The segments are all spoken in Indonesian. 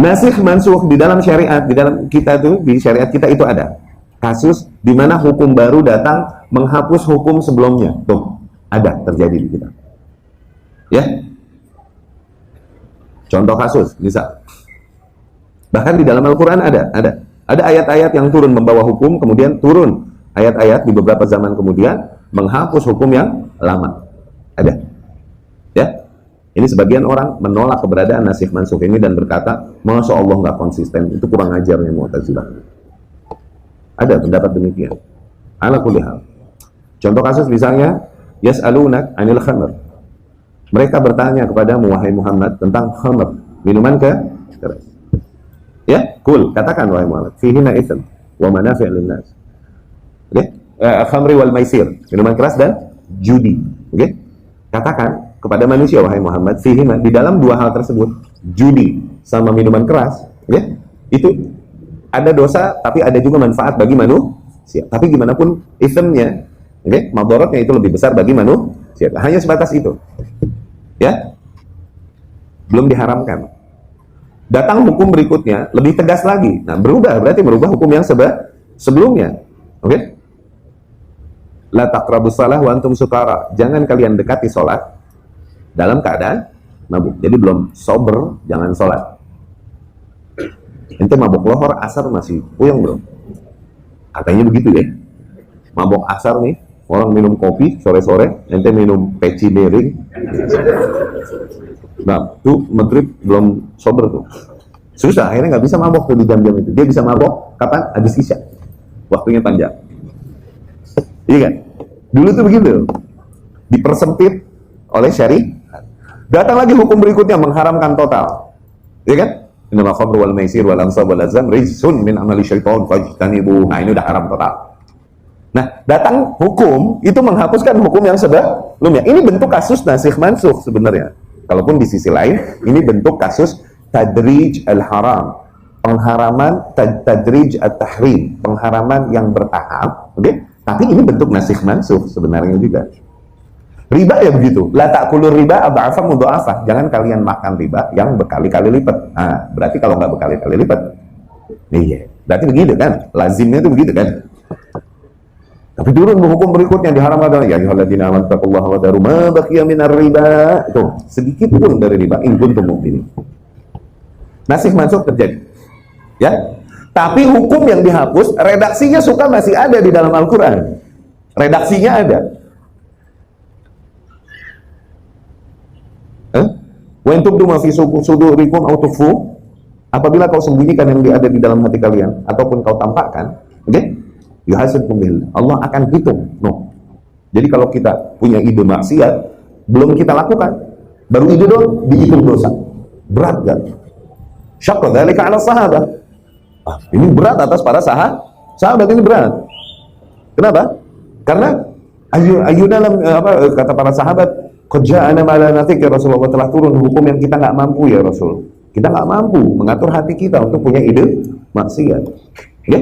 Nasikh mansukh di dalam syariat, di dalam kita tuh, di syariat kita itu ada kasus di mana hukum baru datang menghapus hukum sebelumnya. Tuh, ada terjadi di kita. Ya. Contoh kasus bisa. Bahkan di dalam Al-Qur'an ada ayat-ayat yang turun membawa hukum, kemudian turun ayat-ayat di beberapa zaman kemudian menghapus hukum yang lama. Ada. Ya. Ini sebagian orang menolak keberadaan nasikh mansukh ini dan berkata, Masya Allah nggak konsisten, itu kurang ajarnya Mu'tazilah. Ada pendapat demikian. Ala kulli hal. Contoh kasus misalnya, yas'alunak 'anil khamr. Mereka bertanya kepadamu wahai Muhammad tentang khamr, minuman keras. Ya, kul, katakan wahai Muhammad, fihina itsm wa manafi' lin-nas. Oke? Khamri wal maisir, minuman keras dan judi. Oke? Katakan kepada manusia wahai Muhammad, fihima, di dalam dua hal tersebut, judi sama minuman keras, ya, itu ada dosa tapi ada juga manfaat bagi manusia. Tapi gimana pun ismnya, okay, madharatnya itu lebih besar bagi manusia. Hanya sebatas itu. Ya. Belum diharamkan. Datang hukum berikutnya lebih tegas lagi. Nah, berarti merubah hukum yang sebelumnya. Oke? Okay? La taqrabus shalah wa antum sukara. Jangan kalian dekati salat dalam keadaan mabuk. Jadi belum sober, jangan sholat. Ente mabuk lohor, asar masih puyeng bro. Katanya begitu ya. Mabuk asar nih, orang minum kopi sore-sore, ente minum peci miring. Nah, tuh maghrib belum sober tuh. Susah, akhirnya nggak bisa mabuk tuh di jam-jam itu. Dia bisa mabuk kapan? Habis isya. Waktunya panjang. Iya kan? Dulu tuh begitu. Dipersempit oleh syariat. Datang lagi hukum berikutnya mengharamkan total. Ya kan? Innamal khamru wal maisir wal ansab wal azlam rijsun min amali syaitan fajtanibu. Nah, ini udah haram total. Nah, datang hukum itu menghapuskan hukum yang sebelumnya. Ini bentuk kasus nasikh mansukh sebenarnya. Kalaupun di sisi lain, ini bentuk kasus tadrij al-haram. Pengharaman tadrij at-tahrim, pengharaman yang bertahap, oke? Tapi ini bentuk nasikh mansukh sebenarnya juga. Riba ya begitu. La ta'kulur riba adha'afa mudha'afa. Jangan kalian makan riba yang berkali-kali lipat. Nah, berarti kalau nggak berkali-kali lipat. Iya. Berarti begitu kan? Lazimnya itu begitu kan? Tapi turun hukum berikutnya diharamkan. Ya ayyuhalladzina amanu taqullaha wa daru ma baqiya minar riba. Itu sedikit pun dari riba in kuntum mu'minin. Nasikh mansukh terjadi. Ya. Tapi hukum yang dihapus, redaksinya suka masih ada di dalam Al-Qur'an. Redaksinya ada. Wa in tubdu ma fi sudurikum aw tukhfu, apabila kau sembunyikan yang ada di dalam hati kalian ataupun kau tampakkan, oke? Yuhasibkum bihi. Allah akan hitung. No. Jadi kalau kita punya ide maksiat, belum kita lakukan, baru ide dong dihitung dosa. Berat kan? Syaqqa dzalika 'ala sahabat. Ini berat atas para sahabat ini berat. Kenapa? Karena ayyuna kata para sahabat, Qadja'ana ma'ala natik ya Rasulullah, telah turun hukum yang kita nggak mampu ya Rasul. Kita nggak mampu mengatur hati kita untuk punya ide maksiat. Oke?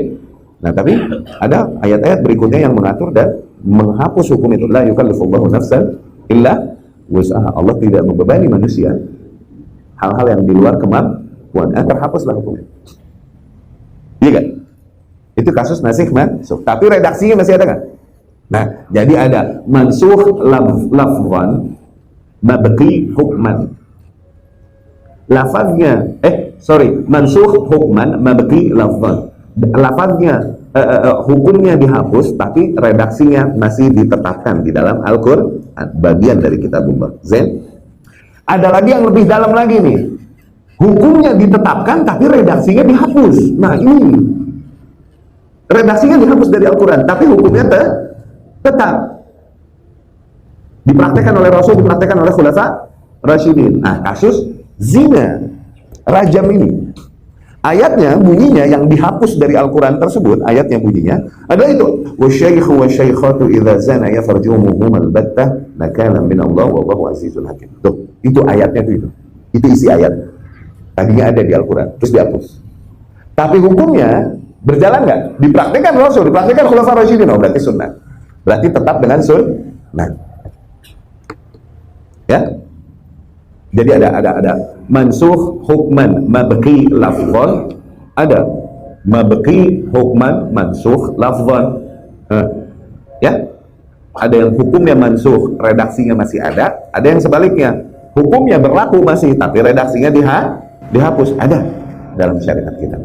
Nah, tapi ada ayat-ayat berikutnya yang mengatur dan menghapus hukum itu. La yukallifullahu nafsan illa wus'aha. Allah tidak membebani manusia hal-hal yang di luar kemampuan. Terhapuslah hukumnya. Iya kan? Itu kasus nasikh mansukh. Tapi redaksinya masih ada kan? Nah, jadi ada mansukh lafzan, mabqi hukman. Lafaznya, mansukh hukman, mabqi lafzan. Lafaznya, hukumnya dihapus, tapi redaksinya masih ditetapkan di dalam Al-Qur'an, bagian dari kitabullah. Zain. Ada lagi yang lebih dalam lagi nih. Hukumnya ditetapkan, tapi redaksinya dihapus. Nah, ini redaksinya dihapus dari Al-Qur'an, tapi hukumnya tetap dipraktekkan oleh Rasul, dipraktekkan oleh Khulafa Rasyidin. Nah, kasus zina, rajam ini, ayatnya bunyinya yang dihapus dari Al-Quran tersebut, ayatnya bunyinya adalah itu, wasyaikhu wasyaikhatu idza zana yafarjumuhum albattah nakala min Allah wallahu azizul hakim. Tuh, itu ayatnya itu isi ayat tadinya ada di Al-Quran terus dihapus, tapi hukumnya berjalan nggak? Dipraktekkan Rasul, dipraktekkan Khulafa Rasyidin. Oh, berarti sunnah. Berarti tetap dengan sunnah. Ya. Jadi ada mansuh hukman mabqi lafzan, ada mabqi hukman mansuh lafzan. Ya, ada yang hukumnya mansuh, redaksinya masih ada yang sebaliknya, hukumnya berlaku masih tapi redaksinya dihapus, ada dalam syariat kita.